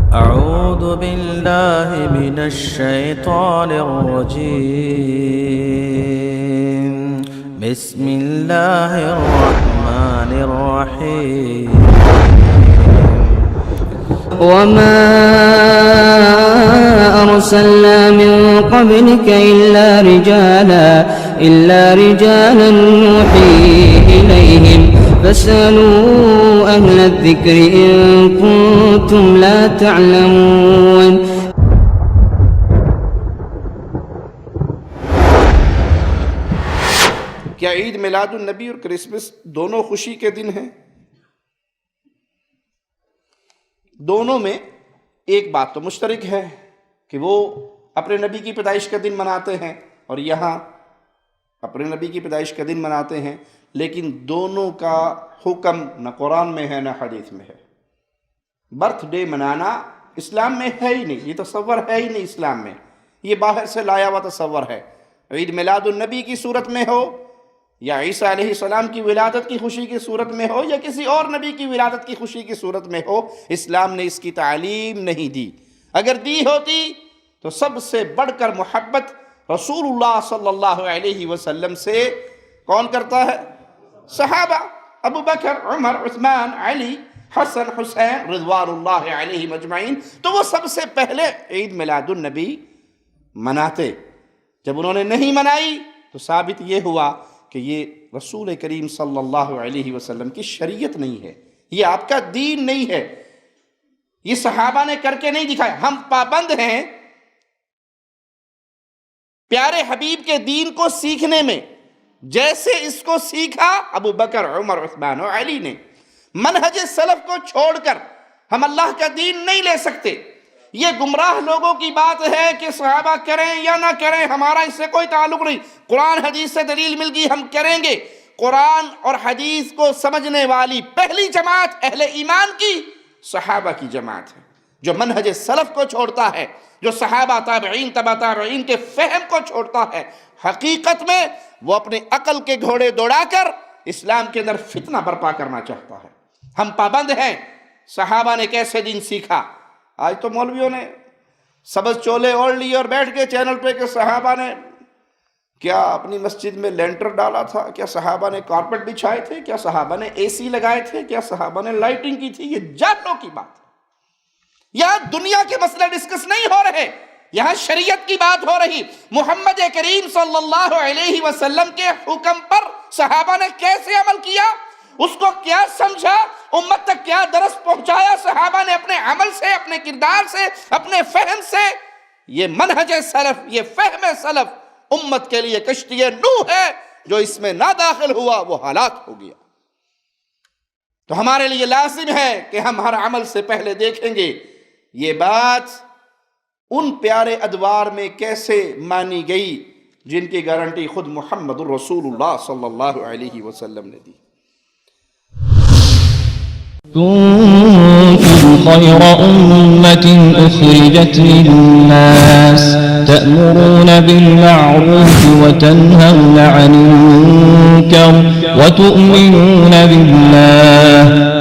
أعوذ بالله من الشيطان الرجيم بسم الله الرحمن الرحيم وما أرسلنا من قبلك إلا رجالا نوحي إليهم فاسألوا أهل الذكر إن كنتم لا تعلمون. کیا عید میلاد النبی اور کرسمس دونوں خوشی کے دن ہیں؟ دونوں میں ایک بات تو مشترک ہے کہ وہ اپنے نبی کی پیدائش کا دن مناتے ہیں اور یہاں اپنے نبی کی پیدائش کا دن مناتے ہیں، لیکن دونوں کا حکم نہ قرآن میں ہے نہ حدیث میں ہے۔ برتھ ڈے منانا اسلام میں ہے ہی نہیں، یہ تصور ہے ہی نہیں اسلام میں، یہ باہر سے لایا ہوا تصور ہے۔ عید میلاد النبی کی صورت میں ہو یا عیسیٰ علیہ السلام کی ولادت کی خوشی کی صورت میں ہو یا کسی اور نبی کی ولادت کی خوشی کی صورت میں ہو، اسلام نے اس کی تعلیم نہیں دی۔ اگر دی ہوتی تو سب سے بڑھ کر محبت رسول اللہ صلی اللہ علیہ وسلم سے کون کرتا ہے؟ صحابہ، ابو بکر، عمر، عثمان، علی، حسن، حسین رضوان اللہ علیہم اجمعین، تو وہ سب سے پہلے عید میلاد النبی مناتے۔ جب انہوں نے نہیں منائی تو ثابت یہ ہوا کہ یہ رسول کریم صلی اللہ علیہ وسلم کی شریعت نہیں ہے، یہ آپ کا دین نہیں ہے، یہ صحابہ نے کر کے نہیں دکھایا۔ ہم پابند ہیں پیارے حبیب کے دین کو سیکھنے میں، جیسے اس کو سیکھا ابو بکر، عمر، عثمان و علی نے۔ منہج سلف کو چھوڑ کر ہم اللہ کا دین نہیں لے سکتے۔ یہ گمراہ لوگوں کی بات ہے کہ صحابہ کریں یا نہ کریں، ہمارا اس سے کوئی تعلق نہیں، قرآن حدیث سے دلیل مل گئی ہم کریں گے۔ قرآن اور حدیث کو سمجھنے والی پہلی جماعت اہل ایمان کی صحابہ کی جماعت ہے، جو منہج سلف کو چھوڑتا ہے، جو صحابہ، تابعین، تبع تابعین کے فہم کو چھوڑتا ہے، حقیقت میں وہ اپنے عقل کے گھوڑے دوڑا کر اسلام کے اندر فتنہ برپا کرنا چاہتا ہے۔ ہم پابند ہیں صحابہ نے کیسے دین سیکھا۔ آج تو مولویوں نے سبز چولے اوڑھ لیے اور بیٹھ کے چینل پہ کہ صحابہ نے کیا اپنی مسجد میں لینٹر ڈالا تھا، کیا صحابہ نے کارپٹ بچھائے تھے، کیا صحابہ نے اے سی لگائے تھے، کیا صحابہ نے لائٹنگ کی تھی۔ یہ جانوں کی بات ہے، یہاں دنیا کے مسئلے ڈسکس نہیں ہو رہے، یہاں شریعت کی بات ہو رہی۔ محمد کریم صلی اللہ علیہ وسلم کے حکم پر صحابہ نے کیسے عمل کیا، اس کو کیا سمجھا، امت تک کیا درس پہنچایا صحابہ نے اپنے عمل سے، اپنے کردار سے، اپنے فہم سے۔ یہ منہج سلف، یہ فہم سلف امت کے لیے کشتی نوح ہے، جو اس میں نہ داخل ہوا وہ ہلاک ہو گیا۔ تو ہمارے لیے لازم ہے کہ ہم ہر عمل سے پہلے دیکھیں گے یہ بات ان پیارے ادوار میں کیسے مانی گئی جن کی گارنٹی خود محمد الرسول اللہ صلی اللہ علیہ وسلم نے دی۔ كنتم خير أمة أخرجت للناس تأمرون بالمعروف وتنهون عن المنكر وتؤمنون بالله